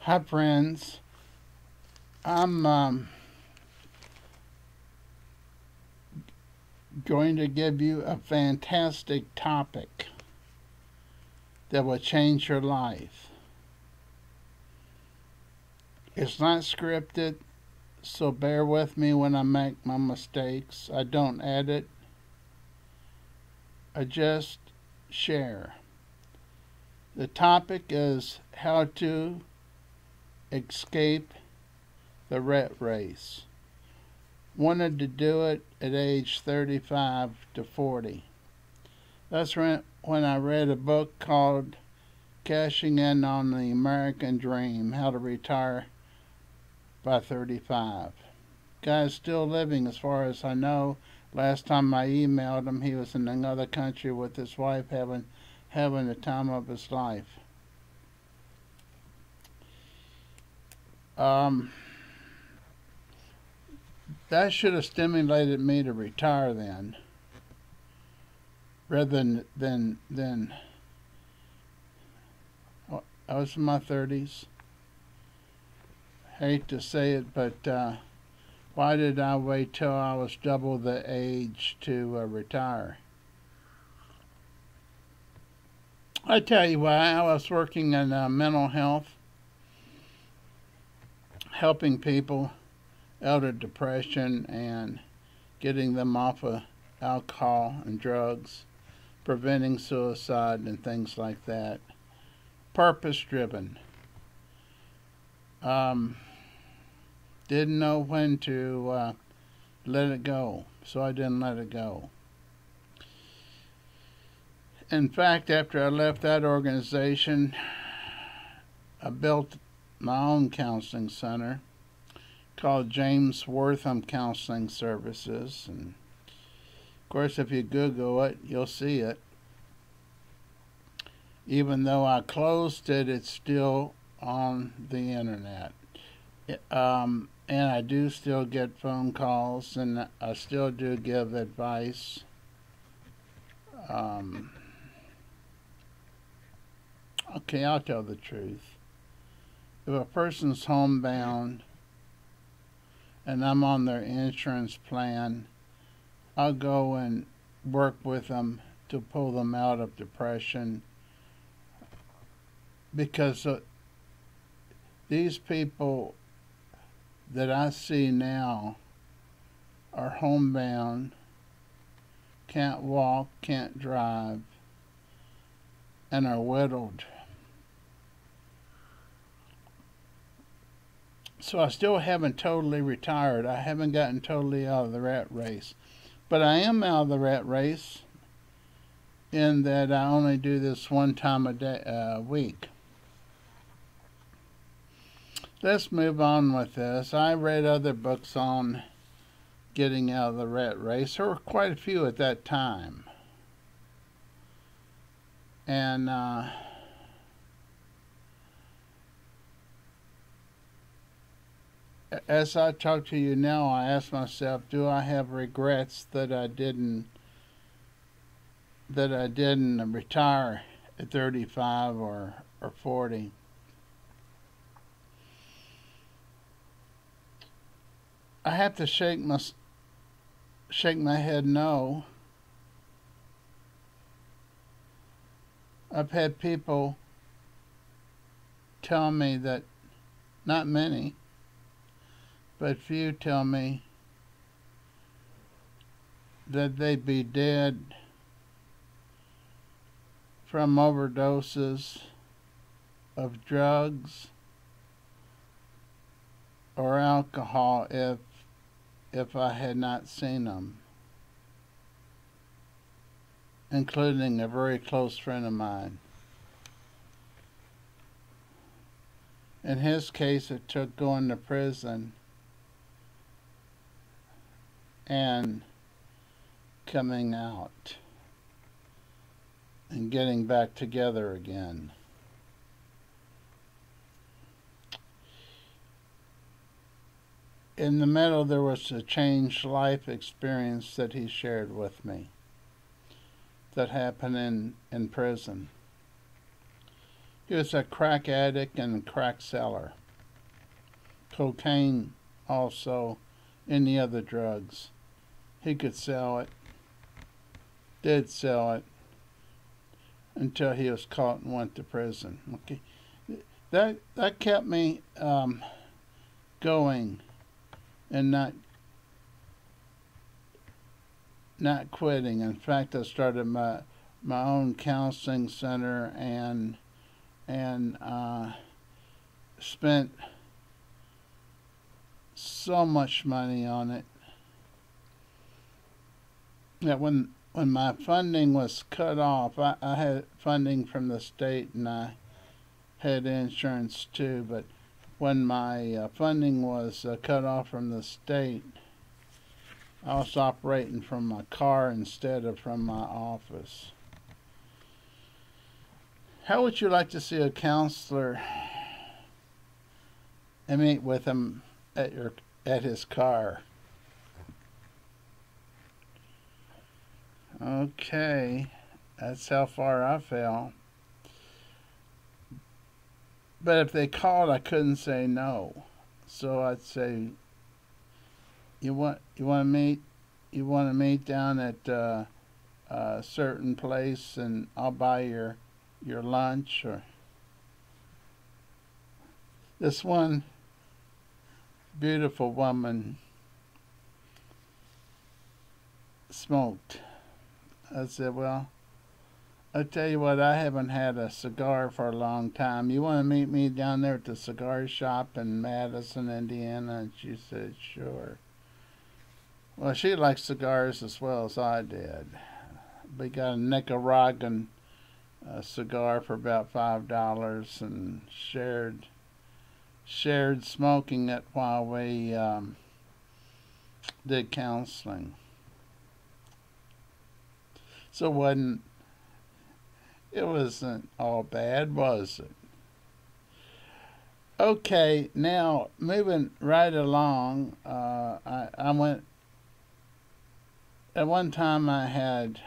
Hi, friends. I'm going to give you a fantastic topic that will change your life. It's not scripted, so bear with me when I make my mistakes. I don't edit, I just share. The topic is how to escape the rat race. Wanted to do it at age 35 to 40. That's when I read a book called Cashing In on the American Dream, How to Retire by 35. Guy's still living as far as I know. Last time I emailed him, he was in another country with his wife having the time of his life. That should have stimulated me to retire then, rather than I was in my 30s. Hate to say it, but why did I wait till I was double the age to retire? I tell you why. I was working in mental health, helping people out of depression and getting them off of alcohol and drugs, preventing suicide and things like that. Purpose driven. Didn't know when to let it go, so I didn't let it go. In fact, after I left that organization, I built my own counseling center called James Wortham Counseling Services. And of course, if you Google it, you'll see it. Even though I closed it, it's still on the internet. And I do still get phone calls, and I still do give advice. Okay, I'll tell the truth. If a person's homebound and I'm on their insurance plan, I'll go and work with them to pull them out of depression, because these people that I see now are homebound, can't walk, can't drive, and are whittled. So I still haven't totally retired. I haven't gotten totally out of the rat race. But I am out of the rat race in that I only do this one time a week. Let's move on with this. I read other books on getting out of the rat race. There were quite a few at that time. And as I talk to you now, I ask myself, do I have regrets that I didn't retire at 35 or 40? I have to shake my head no. I've had people tell me that, not many, but few tell me that they'd be dead from overdoses of drugs or alcohol if I had not seen them, including a very close friend of mine. In his case, it took going to prison and coming out and getting back together again. In the middle, there was a changed life experience that he shared with me that happened in prison. He was a crack addict and a crack seller. Cocaine also, any other drugs. He could sell it, did sell it, until he was caught and went to prison. Okay, that kept me going and not quitting. In fact, I started my own counseling center and spent so much money on it that when my funding was cut off, I had funding from the state and I had insurance too, but when my funding was cut off from the state, I was operating from my car instead of from my office. How would you like to see a counselor and meet with him at his car? Okay, that's how far I fell. But if they called, I couldn't say no. So I'd say, you want to meet? You want to meet down at a certain place, and I'll buy your lunch. Or this one beautiful woman smoked. I said, well, I tell you what, I haven't had a cigar for a long time. You want to meet me down there at the cigar shop in Madison, Indiana? And she said, sure. Well, she likes cigars as well as I did. We got a Nicaraguan cigar for about $5 and shared smoking it while we did counseling. So it wasn't all bad, was it? Okay, now moving right along, I went. At one time, I had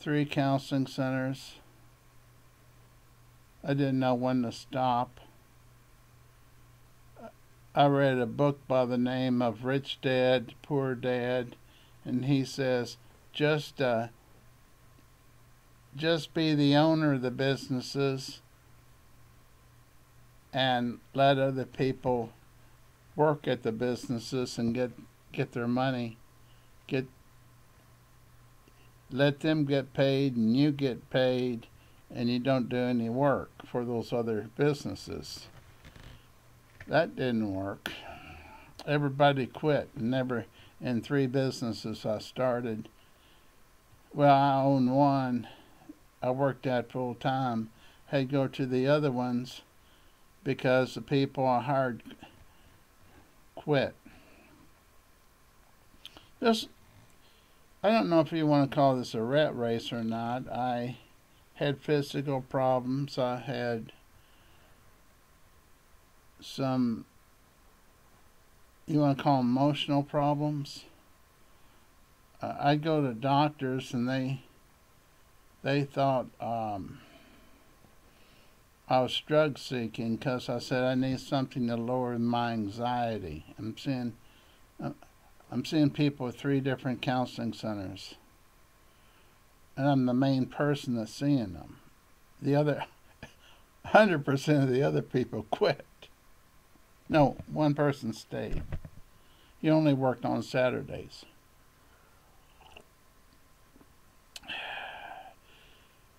three counseling centers. I didn't know when to stop. I read a book by the name of Rich Dad, Poor Dad, and he says, just be the owner of the businesses and let other people work at the businesses and get their money. Let them get paid and you get paid, and you don't do any work for those other businesses. That didn't work. Everybody quit. In 3 businesses I started. Well, I owned one I worked at full time. Had to go to the other ones because the people I hired quit. I don't know if you want to call this a rat race or not. I had physical problems. I had some, you want to call them emotional problems. I'd go to doctors and they thought I was drug seeking because I said I need something to lower my anxiety. I'm seeing people at 3 different counseling centers, and I'm the main person that's seeing them. The other 100% of the other people quit. No, one person stayed. He only worked on Saturdays.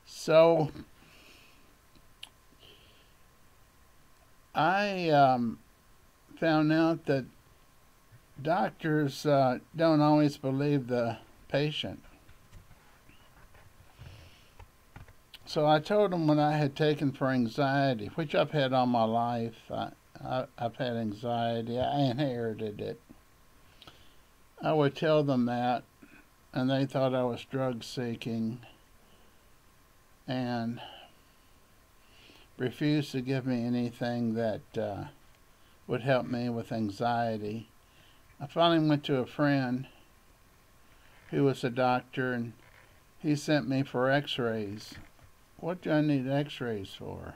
So I found out that doctors don't always believe the patient. So I told them what I had taken for anxiety, which I've had all my life. I've had anxiety. I inherited it. I would tell them that, and they thought I was drug seeking and refused to give me anything that would help me with anxiety. I finally went to a friend who was a doctor, and he sent me for x-rays. what do I need x-rays for?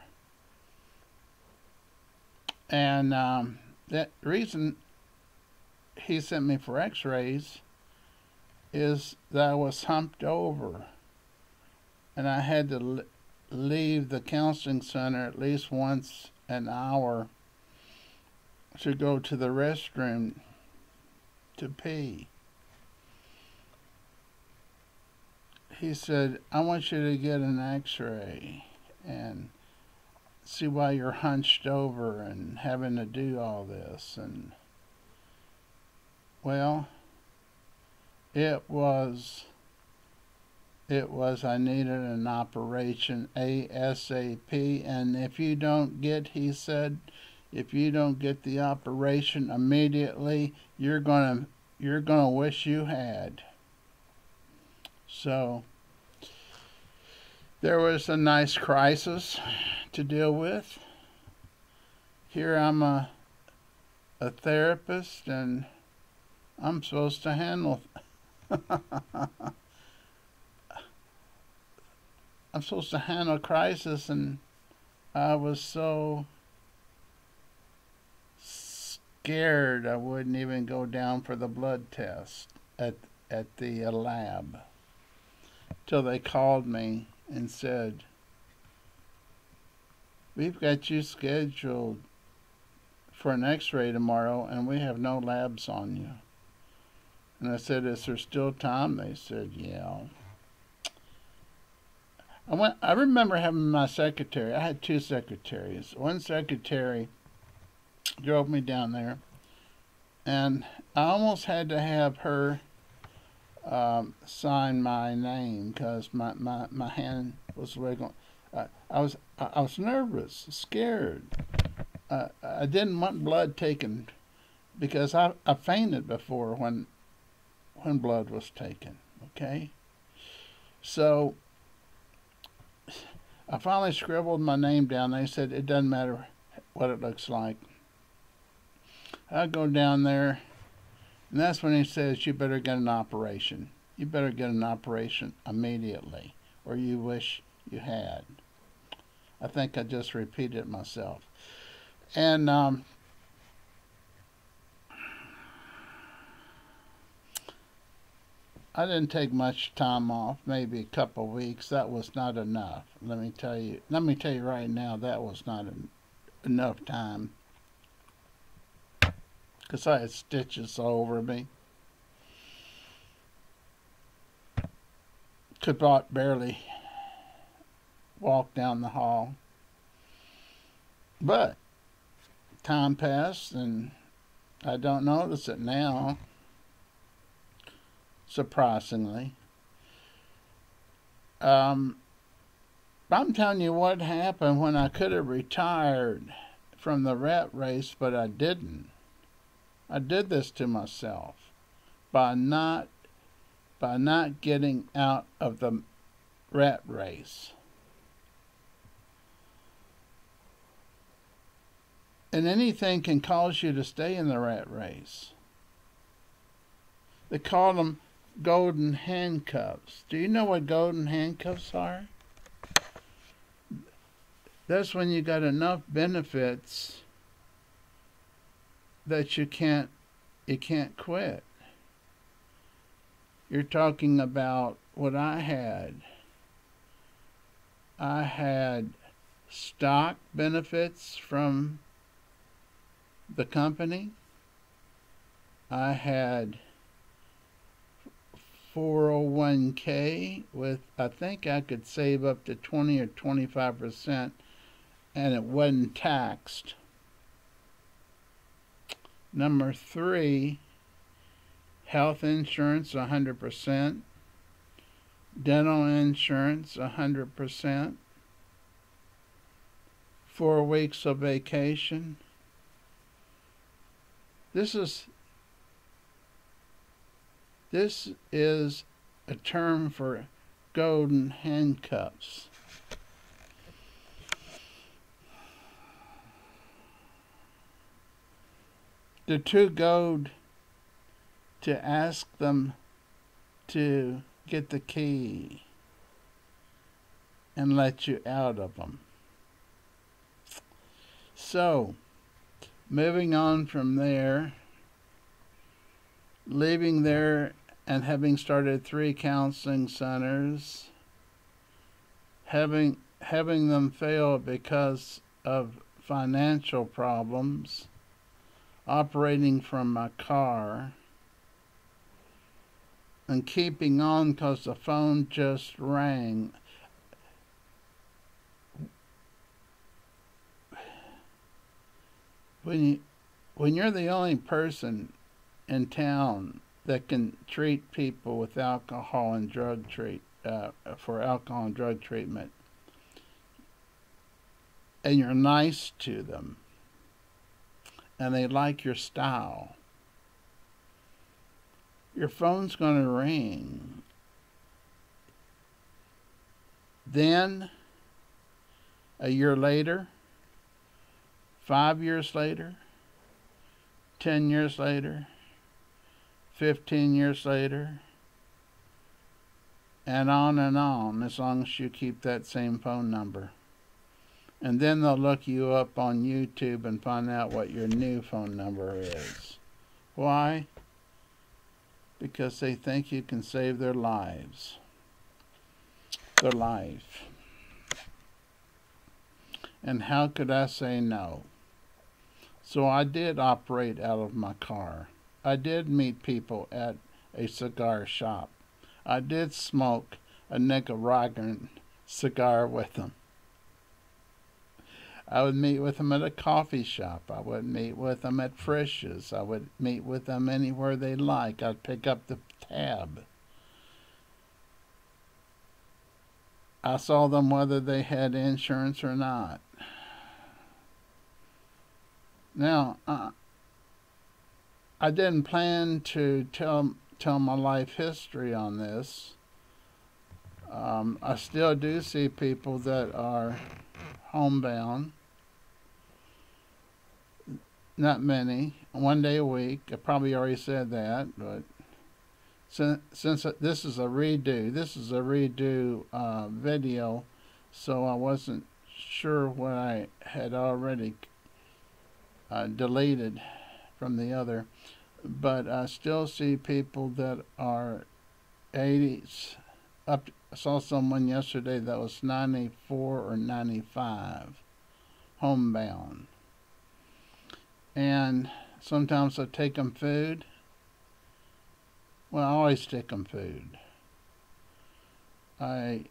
And that reason he sent me for x-rays is that I was humped over. And I had to leave the counseling center at least once an hour to go to the restroom to pee. He said, I want you to get an x-ray and see why you're hunched over and having to do all this. And, well, it was I needed an operation ASAP, and if you don't get, he said, if you don't get the operation immediately, you're gonna wish you had. So there was a nice crisis to deal with. Here I'm a therapist, and I'm supposed to handle I'm supposed to handle crisis, and I was so scared I wouldn't even go down for the blood test at the lab till they called me and said, we've got you scheduled for an x-ray tomorrow and we have no labs on you. And I said, is there still time? They said, yeah. I remember having my secretary. I had two secretaries. One secretary drove me down there, and I almost had to have her sign my name because my hand was wiggling. I was nervous, scared. I didn't want blood taken because I fainted before when blood was taken. Okay, so I finally scribbled my name down. They said it doesn't matter what it looks like. I go down there, and that's when he says, you better get an operation. You better get an operation immediately, or you wish you had. I think I just repeated it myself. And I didn't take much time off, maybe a couple of weeks. That was not enough. Let me tell you right now, that was not enough time. Because I had stitches all over me. Could barely walk down the hall. But time passed, and I don't notice it now. Surprisingly. I'm telling you what happened when I could have retired from the rat race, but I didn't. I did this to myself by not getting out of the rat race. And anything can cause you to stay in the rat race. They call them golden handcuffs. Do you know what golden handcuffs are? That's when you got enough benefits that you can't quit. You're talking about what I had. I had stock benefits from the company. I had 401k with, I think I could save up to 20 or 25%, and it wasn't taxed. Number 3, health insurance 100%, dental insurance 100%, 4 weeks of vacation. This is a term for golden handcuffs. The two go to ask them to get the key. and let you out of them. So, moving on from there, leaving there and having started 3 counseling centers, having them fail because of financial problems, operating from my car, and keeping on because the phone just rang. When you're the only person in town that can treat people with alcohol and drug for alcohol and drug treatment, and you're nice to them, and they like your style, your phone's going to ring. Then, a year later, 5 years later, 10 years later, 15 years later, and on, as long as you keep that same phone number. And then they'll look you up on YouTube and find out what your new phone number is. Why? Because they think you can save their lives. Their life. And how could I say no? So I did operate out of my car. I did meet people at a cigar shop. I did smoke a Nicaraguan cigar with them. I would meet with them at a coffee shop. I would meet with them at Frisch's. I would meet with them anywhere they like. I'd pick up the tab. I saw them whether they had insurance or not. Now, I didn't plan to tell my life history on this. I still do see people that are homebound. Not many. 1 day a week. I probably already said that, but since this is a redo video, so I wasn't sure what I had already deleted from the other. But I still see people that are 80s. I saw someone yesterday that was 94 or 95, homebound. And sometimes I take them food. Well, I always take them food. I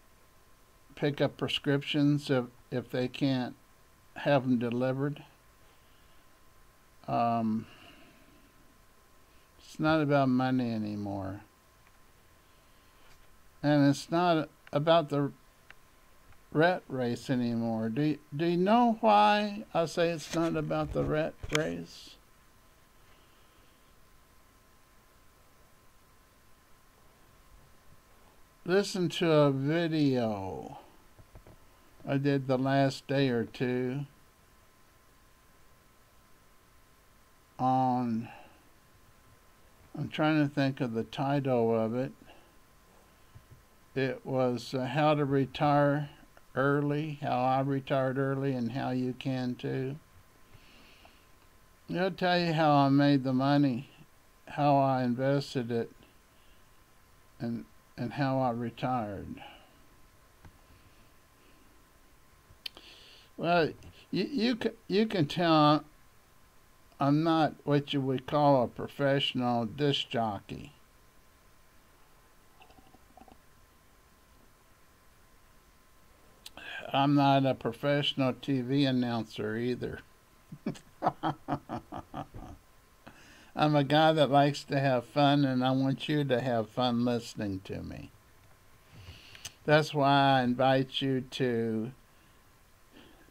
pick up prescriptions if they can't have them delivered. It's not about money anymore. And it's not about the rat race anymore. Do you know why I say it's not about the rat race? Listen to a video I did the last day or two on, I'm trying to think of the title of it. It was how to retire early, how I retired early, and how you can too. It'll tell you how I made the money, how I invested it, and how I retired. Well, you can tell I'm not what you would call a professional disc jockey. I'm not a professional TV announcer either. I'm a guy that likes to have fun, and I want you to have fun listening to me. That's why I invite you to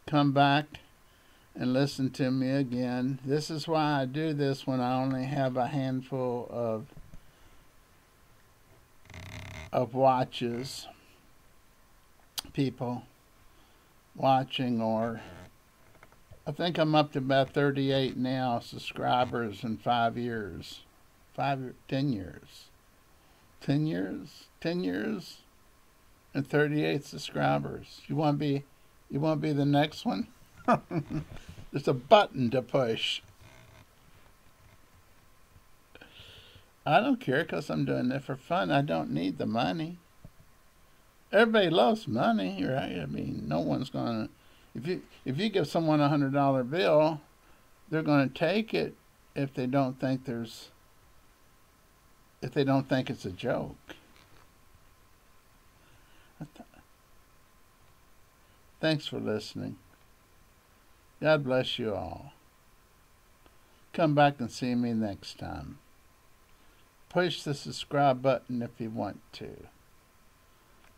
come back and listen to me again. This is why I do this when I only have a handful of watches, people watching, or I think I'm up to about 38 now subscribers in 5 years. 10 years. 10 years? 10 years? 138 subscribers. You want to be the next one? There's a button to push. I don't care because I'm doing it for fun. I don't need the money. Everybody loves money, right? I mean, no one's gonna. If you give someone $100 bill, they're gonna take it if they don't think it's a joke. Thanks for listening. God bless you all. Come back and see me next time. Push the subscribe button if you want to.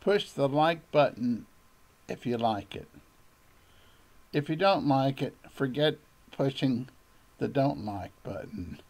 Push the like button if you like it. If you don't like it, forget pushing the don't like button.